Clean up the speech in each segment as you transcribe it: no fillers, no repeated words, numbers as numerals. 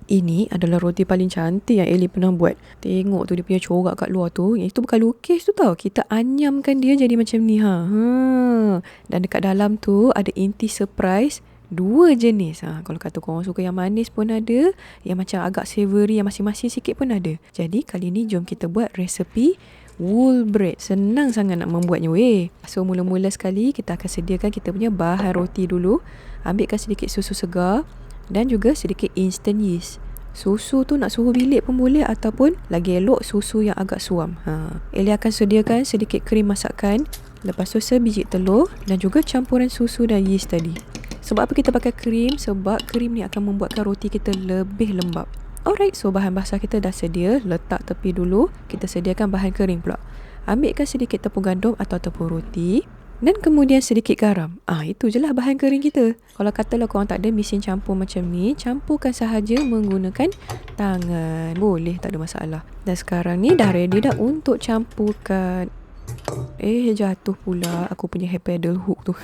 Ini adalah roti paling cantik yang Ellie pernah buat. Tengok tu dia punya corak kat luar tu. Yang itu bukan lukis tu tau. Kita anyamkan dia jadi macam ni. Dan dekat dalam tu ada inti surprise. 2 jenis. Kalau kata korang suka yang manis pun ada. Yang macam agak savory yang masing-masing sikit pun ada. Jadi kali ni jom kita buat resepi wool bread. Senang sangat nak membuatnya weh. So mula-mula sekali kita akan sediakan kita punya bahan roti dulu. Ambilkan sedikit susu segar. Dan juga sedikit instant yeast. Susu tu nak suhu bilik pun boleh ataupun lagi elok susu yang agak suam. Ellie akan sediakan sedikit krim masakan, lepas tu sebiji telur dan juga campuran susu dan yeast tadi. Sebab apa kita pakai krim? Sebab krim ni akan membuatkan roti kita lebih lembap. Alright, so bahan basah kita dah sedia, letak tepi dulu. Kita sediakan bahan kering pula. Ambilkan sedikit tepung gandum atau tepung roti. Dan kemudian sedikit garam. Itu je lah bahan kering kita. Kalau katalah korang tak ada mesin campur macam ni, campurkan sahaja menggunakan tangan. Boleh, tak ada masalah. Dan sekarang ni dah ready dah untuk campurkan. Jatuh pula aku punya hair pedal hook tu.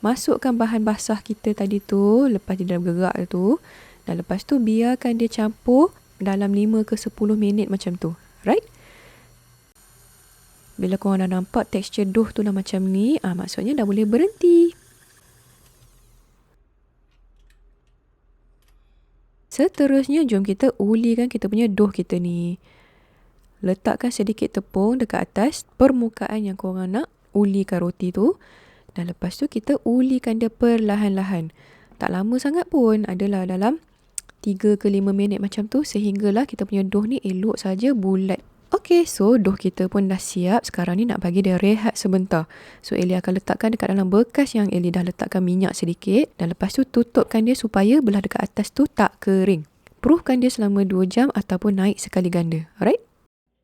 Masukkan bahan basah kita tadi tu, lepas dia dah bergerak tu. Dan lepas tu biarkan dia campur dalam 5 ke 10 minit macam tu. Right? Bila korang dah nampak tekstur dough tu dah macam ni, maksudnya dah boleh berhenti. Seterusnya, jom kita ulikan kita punya dough kita ni. Letakkan sedikit tepung dekat atas permukaan yang korang nak ulikan roti tu. Dan lepas tu kita ulikan dia perlahan-lahan. Tak lama sangat pun, adalah dalam 3 ke 5 minit macam tu. Sehinggalah kita punya dough ni elok saja bulat. Okay, so dough kita pun dah siap. Sekarang ni nak bagi dia rehat sebentar. So Ellie akan letakkan dekat dalam bekas yang Ellie dah letakkan minyak sedikit. Dan lepas tu tutupkan dia supaya belah dekat atas tu tak kering. Proofkan dia selama 2 jam ataupun naik sekali ganda. Alright?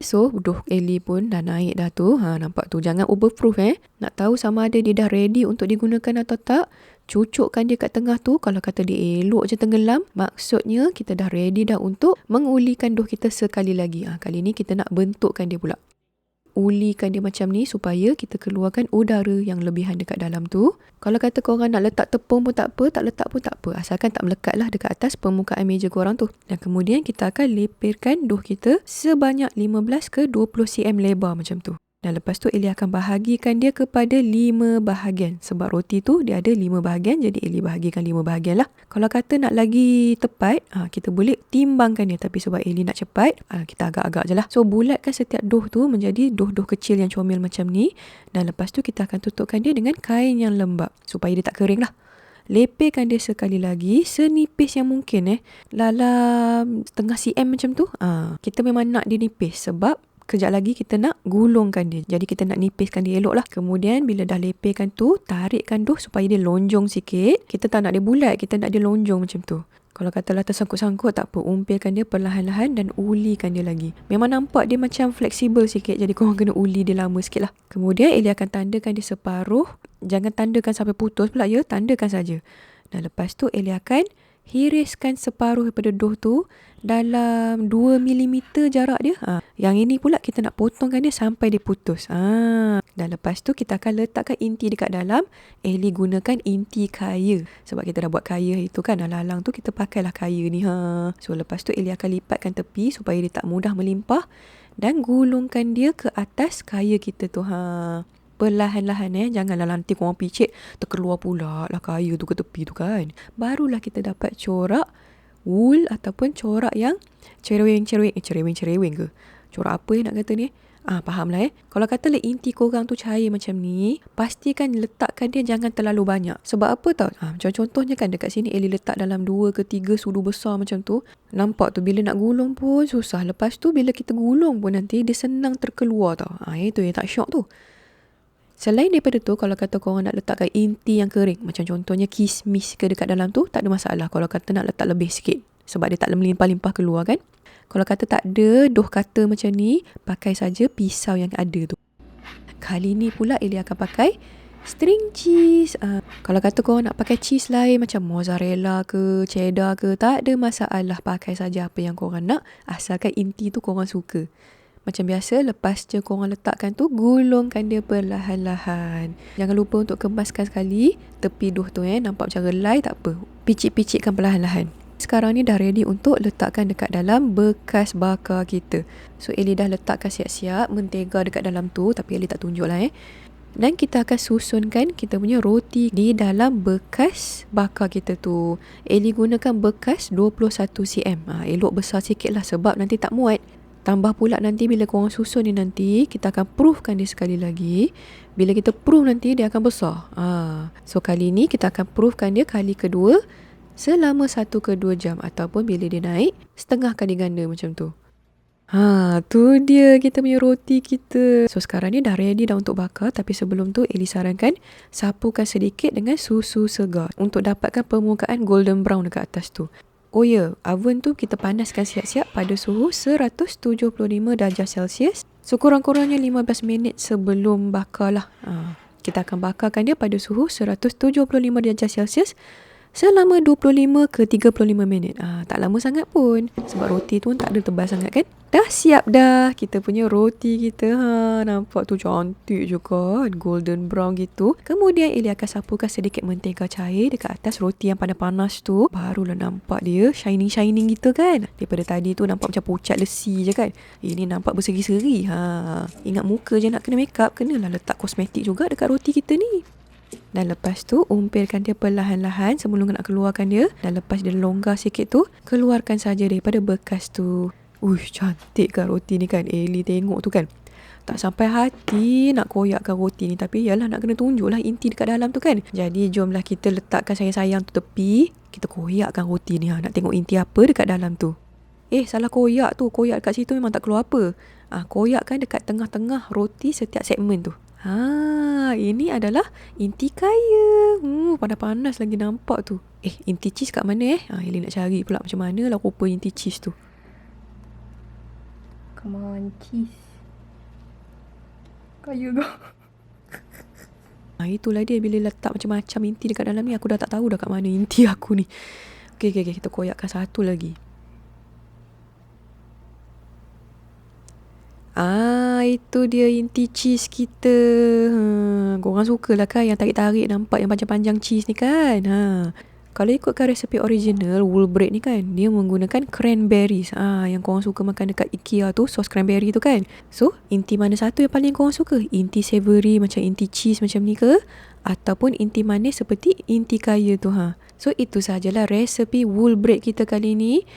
So dough Ellie pun dah naik dah tu. Nampak tu, jangan overproof Nak tahu sama ada dia dah ready untuk digunakan atau tak, cucukkan dia kat tengah tu. Kalau kata dia elok je tenggelam, maksudnya kita dah ready dah untuk mengulikan dough kita sekali lagi. Kali ni kita nak bentukkan dia pula. Ulikan dia macam ni supaya kita keluarkan udara yang lebihan dekat dalam tu. Kalau kata korang nak letak tepung pun tak apa, tak letak pun tak apa. Asalkan tak melekat lah dekat atas permukaan meja korang tu. Dan kemudian kita akan lepirkan dough kita sebanyak 15 ke 20 cm lebar macam tu. Dan lepas tu Ellie akan bahagikan dia kepada 5 bahagian. Sebab roti tu dia ada 5 bahagian, jadi Ellie bahagikan 5 bahagian lah. Kalau kata nak lagi tepat, kita boleh timbangkan dia. Tapi sebab Ellie nak cepat, kita agak-agak je lah. So bulatkan setiap dough tu menjadi dough-dough kecil yang comel macam ni. Dan lepas tu kita akan tutupkan dia dengan kain yang lembap supaya dia tak kering lah. Lepirkan dia sekali lagi senipis yang mungkin dalam setengah cm macam tu. Kita memang nak dia nipis sebab kejap lagi kita nak gulungkan dia. Jadi kita nak nipiskan dia elok lah. Kemudian bila dah lepirkan tu, tarikkan dough supaya dia lonjong sikit. Kita tak nak dia bulat, kita nak dia lonjong macam tu. Kalau katalah tersangkut-sangkut, tak apa. Umpilkan dia perlahan-lahan dan ulikan dia lagi. Memang nampak dia macam fleksibel sikit. Jadi korang kena uli dia lama sikit lah. Kemudian Ellie akan tandakan dia separuh. Jangan tandakan sampai putus pula ya. Tandakan saja. Dan lepas tu Ellie akan hiriskan separuh daripada dough tu dalam 2mm jarak dia. Yang ini pula kita nak potongkan dia sampai dia putus. Dan lepas tu kita akan letakkan inti dekat dalam. Ellie gunakan inti kaya. Sebab kita dah buat kaya itu kan. Alang-alang tu kita pakailah kaya ni. So lepas tu Ellie akan lipatkan tepi supaya dia tak mudah melimpah. Dan gulungkan dia ke atas kaya kita tu. Perlahan-lahan janganlah nanti korang picit terkeluar pula lah kaya tu ke tepi tu kan. Barulah kita dapat corak wool ataupun corak yang cereweng-cereweng ke. Corak apa nak kata ni? Faham lah Kalau katalah inti korang tu cair macam ni, pastikan letakkan dia jangan terlalu banyak. Sebab apa tau? Macam contohnya kan dekat sini Ellie letak dalam 2 ke 3 sudu besar macam tu. Nampak tu bila nak gulung pun susah. Lepas tu bila kita gulung pun nanti dia senang terkeluar tau. Itu yang tak syok tu. Selain daripada tu, kalau kata korang nak letakkan inti yang kering, macam contohnya kismis ke dekat dalam tu, tak ada masalah kalau kata nak letak lebih sikit. Sebab dia tak melimpah-limpah keluar kan. Kalau kata tak ada dough cutter macam ni, pakai saja pisau yang ada tu. Kali ni pula Ellie akan pakai string cheese. Kalau kata korang nak pakai cheese lain macam mozzarella ke, cheddar ke, tak ada masalah. Pakai saja apa yang korang nak, asalkan inti tu korang suka. Macam biasa, lepas je korang letakkan tu, gulungkan dia perlahan-lahan. Jangan lupa untuk kemaskan sekali tepi dough tu nampak macam relai, tak apa. picit-picitkan perlahan-lahan. Sekarang ni dah ready untuk letakkan dekat dalam bekas bakar kita. So Ellie dah letakkan siap-siap mentega dekat dalam tu, tapi Ellie tak tunjuk lah Dan kita akan susunkan kita punya roti di dalam bekas bakar kita tu. Ellie gunakan bekas 21 cm. Elok besar sikit lah sebab nanti tak muat. Tambah pula nanti bila korang susun ni nanti, kita akan proofkan dia sekali lagi. Bila kita proof nanti dia akan besar. So kali ni kita akan proofkan dia kali kedua selama 1 ke 2 jam. Ataupun bila dia naik, setengah kali ganda macam tu. Tu dia kita punya roti kita. So sekarang ni dah ready dah untuk bakar. Tapi sebelum tu Ellie sarankan sapukan sedikit dengan susu segar untuk dapatkan permukaan golden brown dekat atas tu. Oh ya, oven tu kita panaskan siap-siap pada suhu 175 darjah Celsius. Sekurang-kurangnya 15 minit sebelum bakar lah. Kita akan bakarkan dia pada suhu 175 darjah Celsius selama 25 ke 35 minit. Tak lama sangat pun. Sebab roti tu tak ada tebal sangat kan. Dah siap dah kita punya roti kita. Nampak tu cantik juga kan. Golden brown gitu. Kemudian Ellie akan sapukan sedikit mentega cair dekat atas roti yang panas-panas tu. Barulah nampak dia shining-shining gitu kan. Daripada tadi tu nampak macam pucat lesi je kan. Ini nampak berseri-seri. Ingat muka je nak kena makeup, kenalah letak kosmetik juga dekat roti kita ni. Dan lepas tu umpilkan dia perlahan-lahan sebelum nak keluarkan dia. Dan lepas dia longgar sikit tu, keluarkan saja daripada bekas tu. Cantik kan roti ni kan. Ellie tengok tu kan. Tak sampai hati nak koyakkan roti ni. Tapi yalah nak kena tunjuk lah inti dekat dalam tu kan. Jadi jomlah kita letakkan sayang-sayang tu tepi. Kita koyakkan roti ni. Nak tengok inti apa dekat dalam tu. Salah koyak tu. Koyak dekat situ memang tak keluar apa. Koyakkan dekat tengah-tengah roti setiap segmen tu. Ini adalah inti kaya. Panas-panas lagi nampak tu. Inti cheese kat mana Ellie nak cari pula macam mana lah rupa inti cheese tu. Come on, cheese. Kaya kau. Itulah dia bila letak macam-macam inti dekat dalam ni. Aku dah tak tahu dah kat mana inti aku ni. Okay. Kita koyakkan satu lagi. Itu dia inti cheese kita. Korang sukalah kan yang tarik-tarik nampak yang panjang-panjang cheese ni kan. Kalau ikutkan resepi original wool bread ni kan, dia menggunakan cranberries. Yang korang suka makan dekat IKEA tu, sos cranberry tu kan. So, inti mana satu yang paling korang suka? Inti savory macam inti cheese macam ni ke? Ataupun inti manis seperti inti kaya tu So, itu sahajalah resepi wool bread kita kali ni.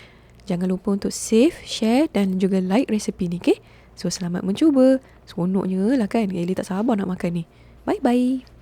Jangan lupa untuk save, share dan juga like resepi ni, okay? So, selamat mencuba. Seronoknya lah kan. Ellie tak sabar nak makan ni. Bye-bye.